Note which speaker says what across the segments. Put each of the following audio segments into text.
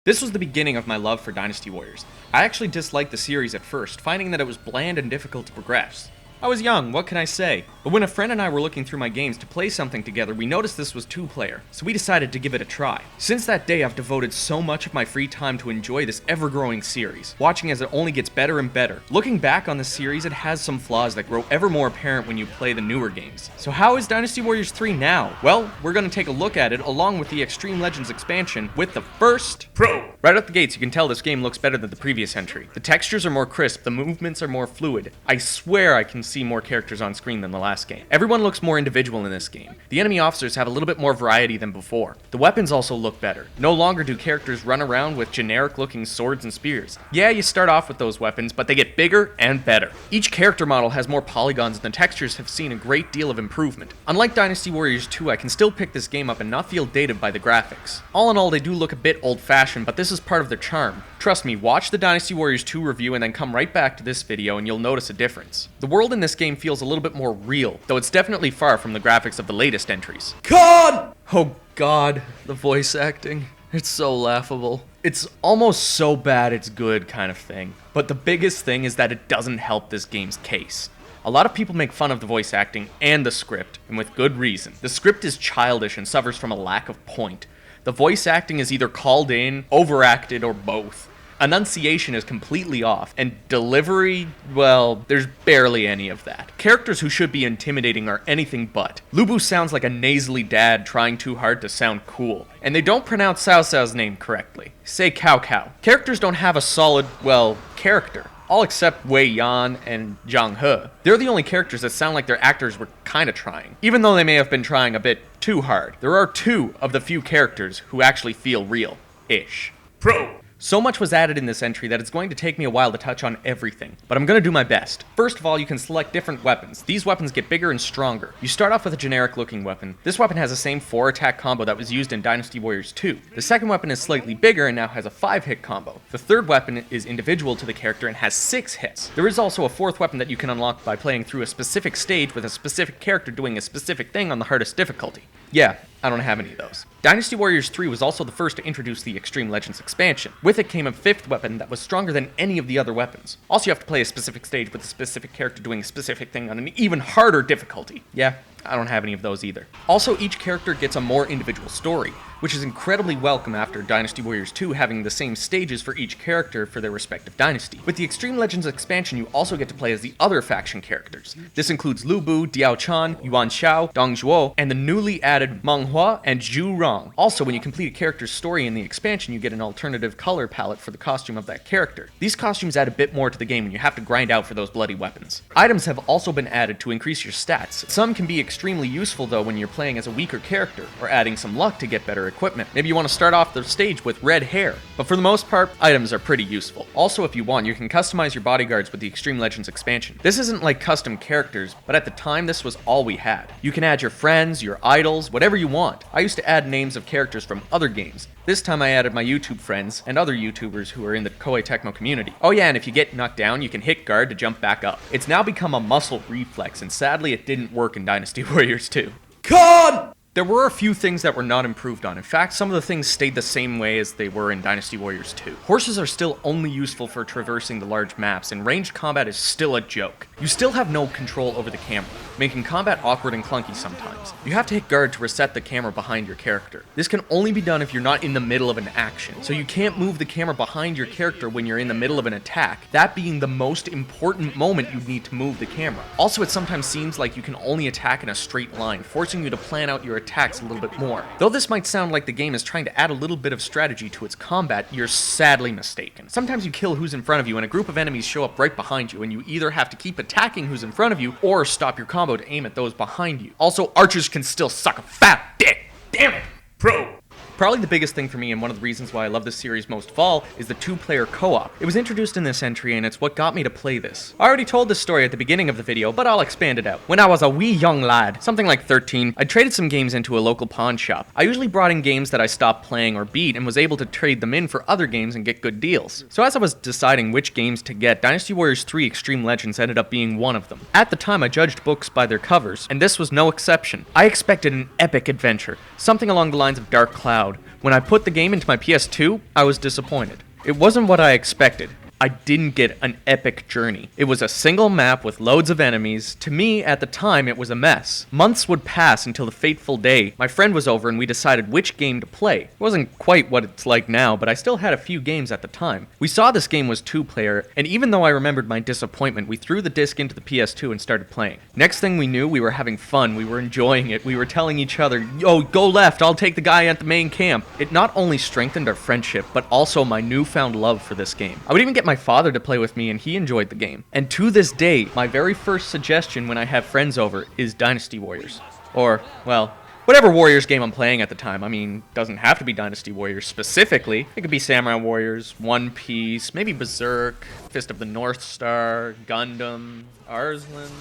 Speaker 1: This was the beginning of my love for Dynasty Warriors. I actually disliked the series at first, finding that it was bland and difficult to progress. I was young, what can I say? But when a friend and I were looking through my games to play something together, we noticed this was 2-player, so we decided to give it a try. Since that day, I've devoted so much of my free time to enjoy this ever-growing series, watching as it only gets better and better. Looking back on the series, it has some flaws that grow ever more apparent when you play the newer games. So how is Dynasty Warriors 3 now? Well, we're going to take a look at it along with the Xtreme Legends expansion with the first Pro. Right out the gates, you can tell this game looks better than the previous entry. The textures are more crisp, the movements are more fluid. I swear I can see more characters on screen than the last game. Everyone looks more individual in this game. The enemy officers have a little bit more variety than before. The weapons also look better. No longer do characters run around with generic looking swords and spears. Yeah, you start off with those weapons, but they get bigger and better. Each character model has more polygons and the textures have seen a great deal of improvement. Unlike Dynasty Warriors 2, I can still pick this game up and not feel dated by the graphics. All in all, they do look a bit old-fashioned, but this is part of their charm. Trust me, watch the Dynasty Warriors 2 review and then come right back to this video and you'll notice a difference. The world in this game feels a little bit more real, though it's definitely far from the graphics of the latest entries. God! Oh god, the voice acting. It's so laughable. It's almost so bad it's good kind of thing. But the biggest thing is that it doesn't help this game's case. A lot of people make fun of the voice acting and the script, and with good reason. The script is childish and suffers from a lack of point. The voice acting is either called in, overacted, or both. Enunciation is completely off, and delivery, well, there's barely any of that. Characters who should be intimidating are anything but. Lubu sounds like a nasally dad trying too hard to sound cool, and they don't pronounce Cao Cao's name correctly. Say Cao Cao. Characters don't have a solid, well, character. All except Wei Yan and Zhang He. They're the only characters that sound like their actors were kinda trying, even though they may have been trying a bit too hard. There are 2 of the few characters who actually feel real-ish. Pro! So much was added in this entry that it's going to take me a while to touch on everything, but I'm going to do my best. First of all, you can select different weapons. These weapons get bigger and stronger. You start off with a generic looking weapon. This weapon has the same 4-attack combo that was used in Dynasty Warriors 2. The second weapon is slightly bigger and now has a 5-hit combo. The third weapon is individual to the character and has 6 hits. There is also a 4th weapon that you can unlock by playing through a specific stage with a specific character doing a specific thing on the hardest difficulty. Yeah, I don't have any of those. Dynasty Warriors 3 was also the first to introduce the Xtreme Legends expansion. With it came a 5th weapon that was stronger than any of the other weapons. Also, you have to play a specific stage with a specific character doing a specific thing on an even harder difficulty. Yeah, I don't have any of those either. Also, each character gets a more individual story, which is incredibly welcome after Dynasty Warriors 2 having the same stages for each character for their respective dynasty. With the Xtreme Legends expansion, you also get to play as the other faction characters. This includes Lu Bu, Diao Chan, Yuan Xiao, Dong Zhuo, and the newly added Meng Hua and Zhu Rong. Also, when you complete a character's story in the expansion, you get an alternative color palette for the costume of that character. These costumes add a bit more to the game and you have to grind out for those bloody weapons. Items have also been added to increase your stats. Some can be extremely useful though when you're playing as a weaker character, or adding some luck to get better equipment. Maybe you want to start off the stage with red hair, but for the most part, items are pretty useful. Also, if you want, you can customize your bodyguards with the Xtreme Legends expansion. This isn't like custom characters, but at the time, this was all we had. You can add your friends, your idols, whatever you want. I used to add names of characters from other games. This time I added my YouTube friends and other YouTubers who are in the Koei Tecmo community. Oh yeah, and if you get knocked down, you can hit guard to jump back up. It's now become a muscle reflex, and sadly it didn't work in Dynasty Warriors 2. God! There were a few things that were not improved on. In fact, some of the things stayed the same way as they were in Dynasty Warriors 2. Horses are still only useful for traversing the large maps, and ranged combat is still a joke. You still have no control over the camera, making combat awkward and clunky sometimes. You have to hit guard to reset the camera behind your character. This can only be done if you're not in the middle of an action, so you can't move the camera behind your character when you're in the middle of an attack, that being the most important moment you need to move the camera. Also, it sometimes seems like you can only attack in a straight line, forcing you to plan out your attacks a little bit more. Though this might sound like the game is trying to add a little bit of strategy to its combat, you're sadly mistaken. Sometimes you kill who's in front of you and a group of enemies show up right behind you, and you either have to keep attacking who's in front of you or stop your combo to aim at those behind you. Also, archers can still suck a fat dick. Damn it! Pro! Probably the biggest thing for me and one of the reasons why I love this series most of all is the 2-player co-op. It was introduced in this entry and it's what got me to play this. I already told this story at the beginning of the video, but I'll expand it out. When I was a wee young lad, something like 13, I traded some games into a local pawn shop. I usually brought in games that I stopped playing or beat and was able to trade them in for other games and get good deals. So as I was deciding which games to get, Dynasty Warriors 3 Xtreme Legends ended up being one of them. At the time, I judged books by their covers, and this was no exception. I expected an epic adventure, something along the lines of Dark Cloud, When I put the game into my PS2, I was disappointed. It wasn't what I expected. I didn't get an epic journey. It was a single map with loads of enemies. To me, at the time, it was a mess. Months would pass until the fateful day my friend was over and we decided which game to play. It wasn't quite what it's like now, but I still had a few games at the time. We saw this game was 2-player, and even though I remembered my disappointment, we threw the disc into the PS2 and started playing. Next thing we knew, we were having fun, we were enjoying it, we were telling each other, "Yo, go left, I'll take the guy at the main camp." It not only strengthened our friendship, but also my newfound love for this game. I would even get my father to play with me and he enjoyed the game. And to this day, my very first suggestion when I have friends over is Dynasty Warriors. Or, well, whatever Warriors game I'm playing at the time. I mean, doesn't have to be Dynasty Warriors specifically. It could be Samurai Warriors, One Piece, maybe Berserk, Fist of the North Star, Gundam, Arslan,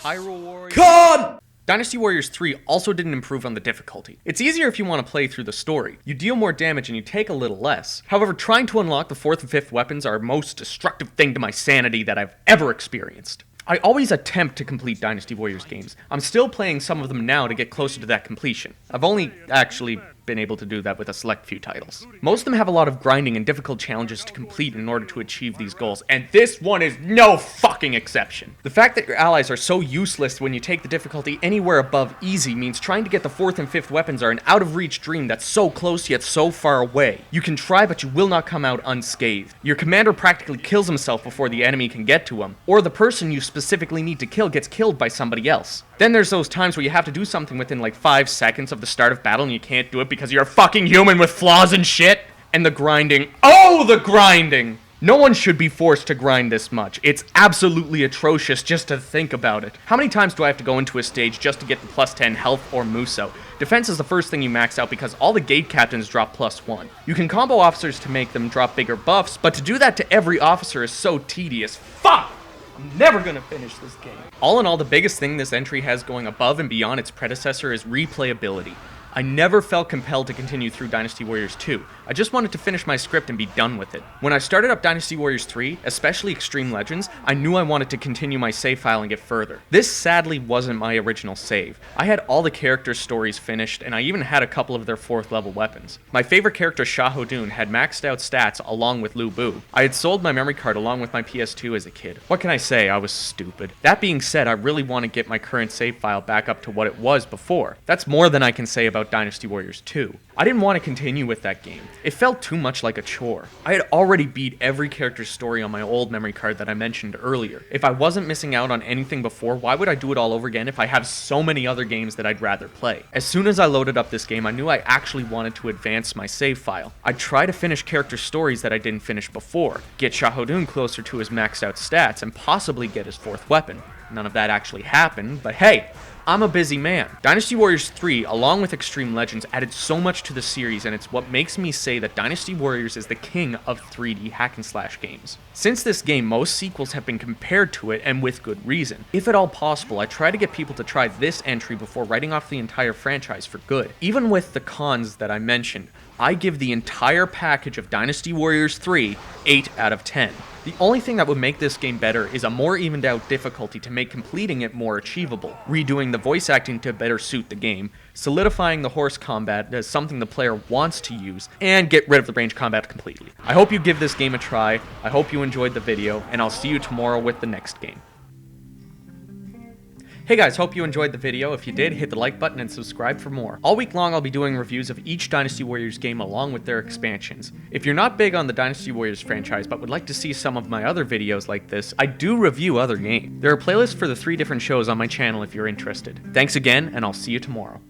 Speaker 1: Hyrule Warriors. God! Dynasty Warriors 3 also didn't improve on the difficulty. It's easier if you want to play through the story. You deal more damage and you take a little less. However, trying to unlock the 4th and 5th weapons are the most destructive thing to my sanity that I've ever experienced. I always attempt to complete Dynasty Warriors games. I'm still playing some of them now to get closer to that completion. I've only actually been able to do that with a select few titles. Most of them have a lot of grinding and difficult challenges to complete in order to achieve these goals, and this one is no fucking exception. The fact that your allies are so useless when you take the difficulty anywhere above easy means trying to get the 4th and 5th weapons are an out-of-reach dream that's so close yet so far away. You can try, but you will not come out unscathed. Your commander practically kills himself before the enemy can get to him, or the person you specifically need to kill gets killed by somebody else. Then there's those times where you have to do something within like 5 seconds of the start of battle and you can't do it because you're a fucking human with flaws and shit. And the grinding. Oh, the grinding! No one should be forced to grind this much. It's absolutely atrocious just to think about it. How many times do I have to go into a stage just to get the plus 10 health or Musou? Defense is the first thing you max out because all the gate captains drop +1. You can combo officers to make them drop bigger buffs, but to do that to every officer is so tedious. Fuck! I'm never gonna finish this game. All in all, the biggest thing this entry has going above and beyond its predecessor is replayability. I never felt compelled to continue through Dynasty Warriors 2. I just wanted to finish my script and be done with it. When I started up Dynasty Warriors 3, especially Xtreme Legends, I knew I wanted to continue my save file and get further. This sadly wasn't my original save. I had all the characters' stories finished, and I even had a couple of their 4th level weapons. My favorite character, Charlottetown, had maxed out stats along with Lu Bu. I had sold my memory card along with my PS2 as a kid. What can I say? I was stupid. That being said, I really want to get my current save file back up to what it was before. That's more than I can say about Dynasty Warriors 2. I didn't want to continue with that game. It felt too much like a chore. I had already beat every character's story on my old memory card that I mentioned earlier. If I wasn't missing out on anything before, why would I do it all over again if I have so many other games that I'd rather play? As soon as I loaded up this game, I knew I actually wanted to advance my save file. I'd try to finish character stories that I didn't finish before, get Charlottetown closer to his maxed out stats, and possibly get his 4th weapon. None of that actually happened, but hey, I'm a busy man. Dynasty Warriors 3, along with Xtreme Legends, added so much to the series, and it's what makes me say that Dynasty Warriors is the king of 3D hack-and-slash games. Since this game, most sequels have been compared to it, and with good reason. If at all possible, I try to get people to try this entry before writing off the entire franchise for good. Even with the cons that I mentioned, I give the entire package of Dynasty Warriors 3 8 out of 10. The only thing that would make this game better is a more evened out difficulty to make completing it more achievable, redoing the voice acting to better suit the game, solidifying the horse combat as something the player wants to use, and get rid of the range combat completely. I hope you give this game a try, I hope you enjoyed the video, and I'll see you tomorrow with the next game. Hey guys, hope you enjoyed the video. If you did, hit the like button and subscribe for more. All week long, I'll be doing reviews of each Dynasty Warriors game along with their expansions. If you're not big on the Dynasty Warriors franchise but would like to see some of my other videos like this, I do review other games. There are playlists for the 3 different shows on my channel if you're interested. Thanks again, and I'll see you tomorrow.